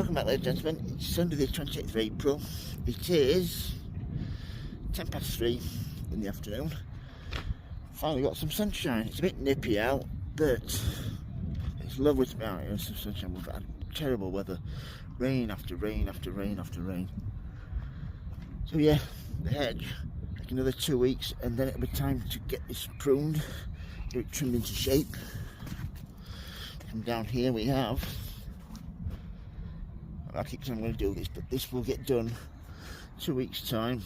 Welcome back, ladies and gentlemen. It's Sunday the 28th of April. It is 3:10 in the afternoon. Finally got some sunshine. It's a bit nippy out, but it's lovely to be out here. Some sunshine. We've had terrible weather. Rain after rain after rain after rain. So yeah, the hedge, like another 2 weeks, and then it'll be time to get this pruned, get it trimmed into shape. And down here we have, I keep saying I'm going to do this, but this will get done 2 weeks time.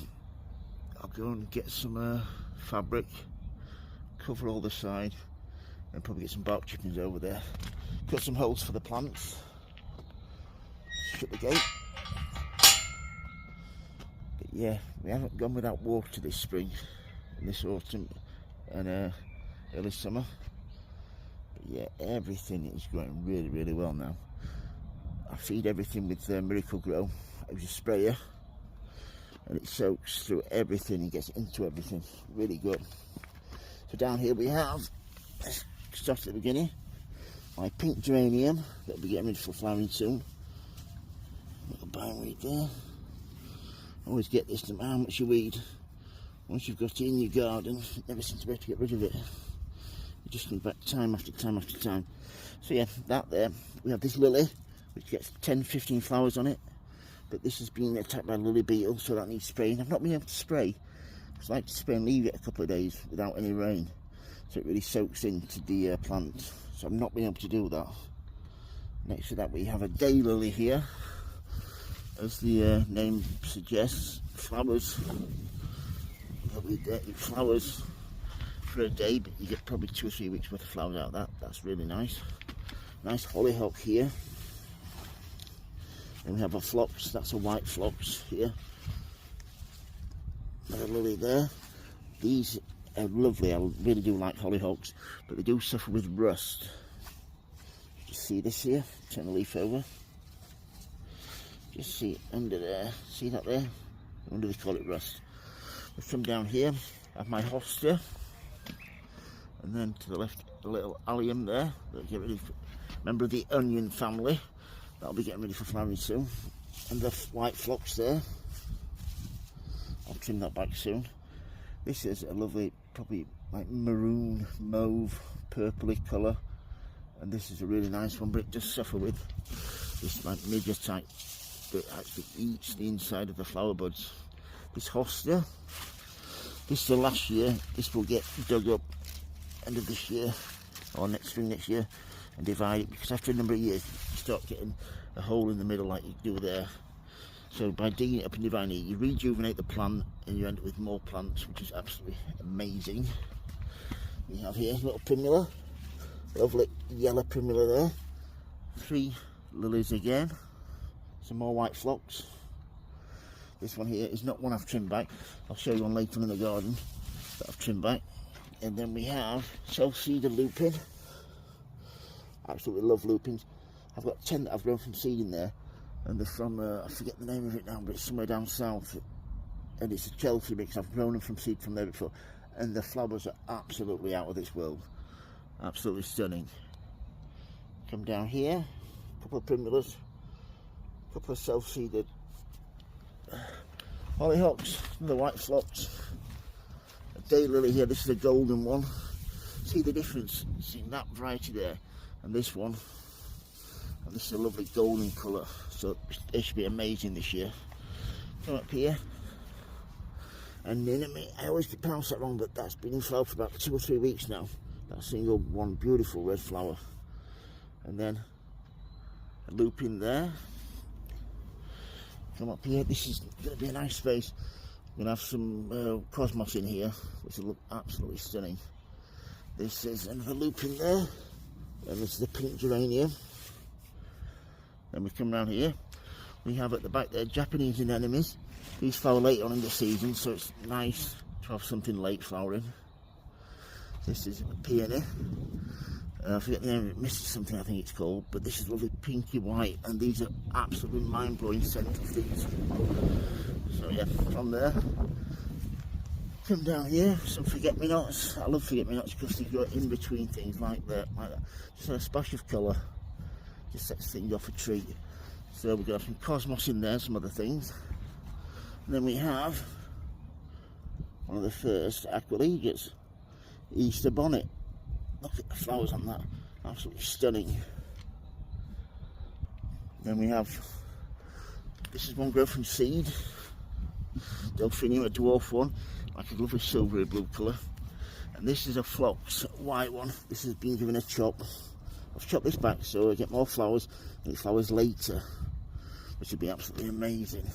I'll go and get some fabric, cover all the side, and probably get some bark chippings over there. Cut some holes for the plants, shut the gate. But yeah, we haven't gone without water this spring, and this autumn, and early summer. But yeah, everything is going really, really well now. I feed everything with Miracle Grow. I use a sprayer, and it soaks through everything and gets into everything. Really good. So down here we have, let's start at the beginning, my pink geranium that'll be getting ready for flowering soon. Little bindweed there. Always get this no matter how much you weed. Once you've got it in your garden, you never seem to be able to get rid of it. It just comes back time after time after time. So yeah, that there. We have this lily, which gets 10-15 flowers on it, but this has been attacked by lily beetle, so that needs spraying. I've not been able to spray, because I like to spray and leave it a couple of days without any rain, so it really soaks into the plant, so I've not been able to do that. Next to that we have a daylily here, as the name suggests, flowers. It flowers for a day, but you get probably 2 or 3 weeks worth of flowers out of that. That's really nice. Nice hollyhock here. And we have a phlox, that's a white phlox here. Another lily there. These are lovely, I really do like hollyhocks, but they do suffer with rust. Just see this here, turn the leaf over. Just see under there, see that there? I wonder if they call it rust. We'll come down here, I have my hosta, and then to the left, a little allium there, that'll get rid of, member of the onion family. That'll be getting ready for flowering soon. And the white phlox there, I'll trim that back soon. This is a lovely, probably like maroon, mauve, purpley colour, and this is a really nice one, but it does suffer with this like midge type that actually eats the inside of the flower buds. This hosta, this is the last year. This will get dug up end of this year or next spring next year and divide it, because after a number of years you start getting a hole in the middle like you do there. So by digging it up and dividing it, you rejuvenate the plant and you end up with more plants, which is absolutely amazing. We have here a little primula, lovely yellow primula there. 3 lilies again, some more white phlox. This one here is not one I've trimmed back. I'll show you one later in the garden that I've trimmed back. And then we have self-seeded lupin. Absolutely love lupins. I've got 10 that I've grown from seed in there, and they're from, I forget the name of it now, but it's somewhere down south, and it's a Chelsea mix. I've grown them from seed from there before, and the flowers are absolutely out of this world. Absolutely stunning. Come down here, a couple of primulas, a couple of self-seeded hollyhocks, another white phlox, a daylily here. This is a golden one. See the difference? See that variety there, and this one. And this is a lovely golden colour, so it should be amazing this year. Come up here, and anemone. I always pronounce that wrong, but that's been in flower for about 2 or 3 weeks now. That single one, beautiful red flower. And then a lupin there. Come up here, this is going to be a nice space. We're going to have some cosmos in here, which will look absolutely stunning. This is another lupin there, and this is the pink geranium. Then we come around here, we have at the back there Japanese anemones. These flower late on in the season, so it's nice to have something late flowering. This is a peony. I forget the name of it, Misty something I think it's called, but this is lovely pinky white, and these are absolutely mind-blowing scent of these. So yeah, from there, come down here, some forget-me-nots. I love forget-me-nots because they go in between things like that, Just a splash of colour, just sets things off a treat. So we've got some cosmos in there, some other things. And then we have one of the first Aquilegias, Easter bonnet. Look at the flowers on that, absolutely stunning. Then we have, this is one grown from seed, Delphinium, a dwarf one, like a lovely silvery blue colour. And this is a phlox, white one. This has been given a chop. I've chopped this back so I get more flowers, and it flowers later, which would be absolutely amazing.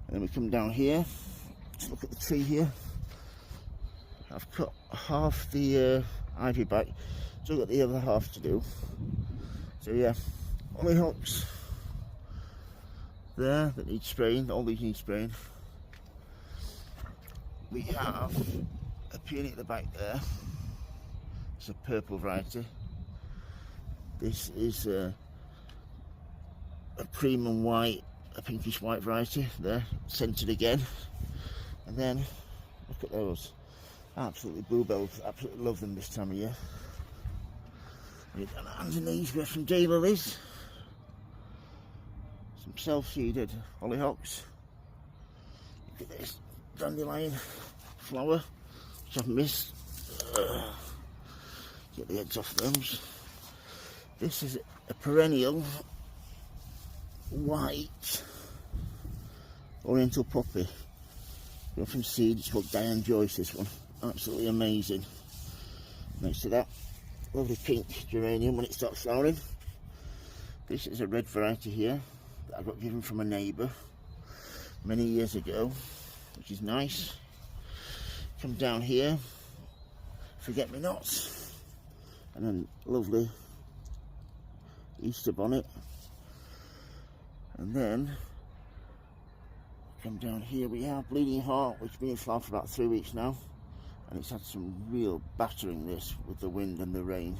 And then we come down here, just look at the tree here. I've cut half the ivy back, still got the other half to do. So yeah, hollyhocks there that need spraying, all these need spraying. We have a peony at the back there, it's a purple variety. This is a cream and white, a pinkish white variety there, scented again. And then look at those, absolutely bluebells, absolutely love them this time of year. And underneath we have some daylilies, some self-seeded hollyhocks. Look at this dandelion flower, which I've missed. Get the heads off those. This is a perennial white oriental poppy. Grown from seed, it's called Diane Joyce, this one. Absolutely amazing. Next to that, lovely pink geranium when it starts flowering. This is a red variety here that I got given from a neighbour many years ago, which is nice. Come down here, forget-me-nots, and then lovely Easter bonnet. And then come down here, we have Bleeding Heart, which has been in flower for about 3 weeks now, and it's had some real battering this with the wind and the rain.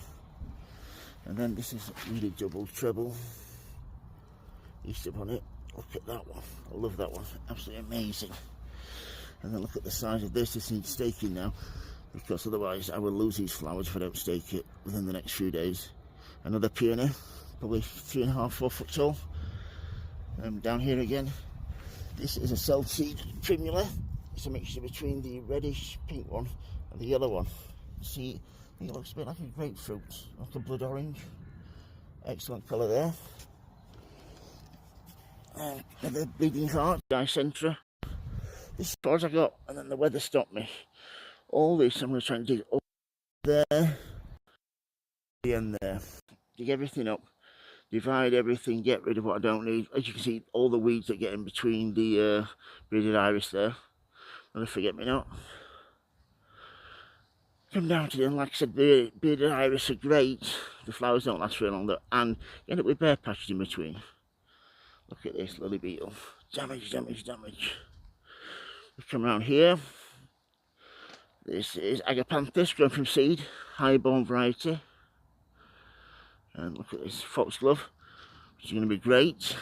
And then this is really double treble Easter bonnet. Look at that one, I love that one, absolutely amazing. And then look at the size of this. This needs staking now, because otherwise I will lose these flowers if I don't stake it within the next few days. Another peony, probably 3.5 4 foot tall. Down here again, this is a self-seed primula. It's a mixture between the reddish pink one and the yellow one. See, I think it looks a bit like a grapefruit, like a blood orange. Excellent colour there. Another Bleeding Heart, Dicentra. This is as far as I got, and then the weather stopped me. All this I'm going to try and dig up there, the end there. Dig everything up, divide everything, get rid of what I don't need. As you can see, all the weeds that get in between the bearded iris there. And forget-me-not. Come down to them, like I said, the bearded iris are great. The flowers don't last very long, though, and you end up with bare patches in between. Look at this lily beetle. Damage, damage, damage. We come around here. This is Agapanthus, grown from seed, highborn variety. And look at this foxglove, which is going to be great.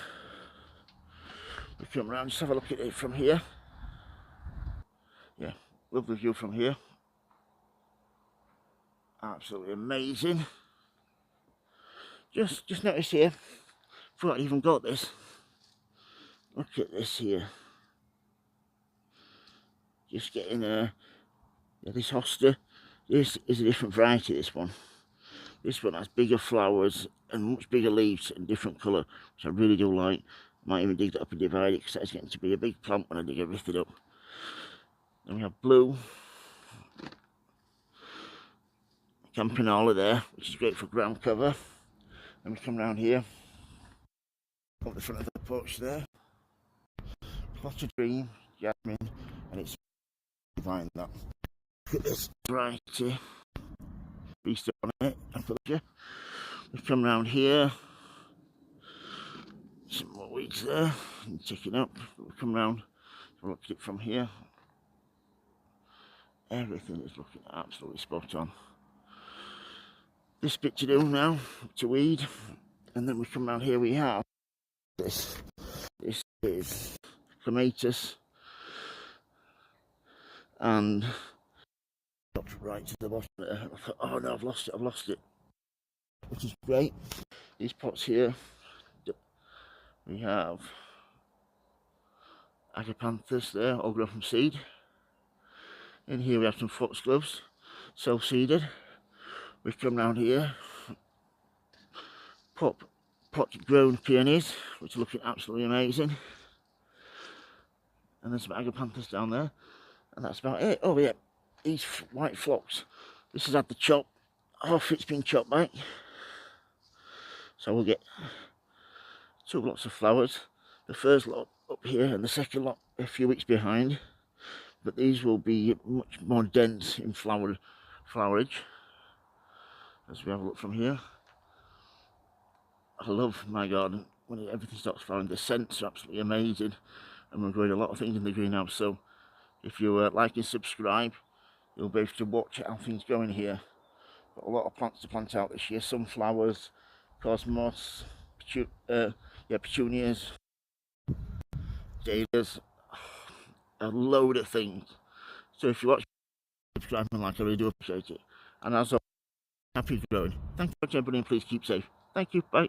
We come around, just have a look at it from here. Yeah, lovely view from here. Absolutely amazing. Just notice here, forgot I even got this. Look at this here. Just getting this hosta. This is a different variety, this one. This one has bigger flowers and much bigger leaves and different colour, which I really do like. I might even dig that up and divide it, because that's getting to be a big plant when I dig everything up. Then we have blue Campanula there, which is great for ground cover. And we come round here, up the front of the porch there. Cottage Dream, Jasmine, and it's divine that. Look at this variety. Beast on it, we come round here, some more weeds there, and ticking up. We come round, look at it from here. Everything is looking absolutely spot on. This bit to do now, to weed, and then we come round here. We have this. This is clematis, and dropped right to the bottom there. I thought, oh no, I've lost it, which is great. These pots here, We have agapanthus there, all grown from seed. In here we have some foxgloves, self-seeded. We've come round here, pot grown peonies, which are looking absolutely amazing. And there's some agapanthus down there, and that's about it. Oh yeah, these white phlox. This has had the chop off, it's been chopped back. So we'll get 2 lots of flowers. The first lot up here and the second lot a few weeks behind. But these will be much more dense in flowerage. As we have a look from here. I love my garden when everything starts flowering. The scents are absolutely amazing. And we're growing a lot of things in the greenhouse. So if you like and subscribe, you'll be able to watch how things go in here. Got a lot of plants to plant out this year. Sunflowers, cosmos, petunias, dahlias, a load of things. So if you watch, subscribe and like, I really do appreciate it. And as always, happy growing. Thank you for watching, everybody, and please keep safe. Thank you. Bye.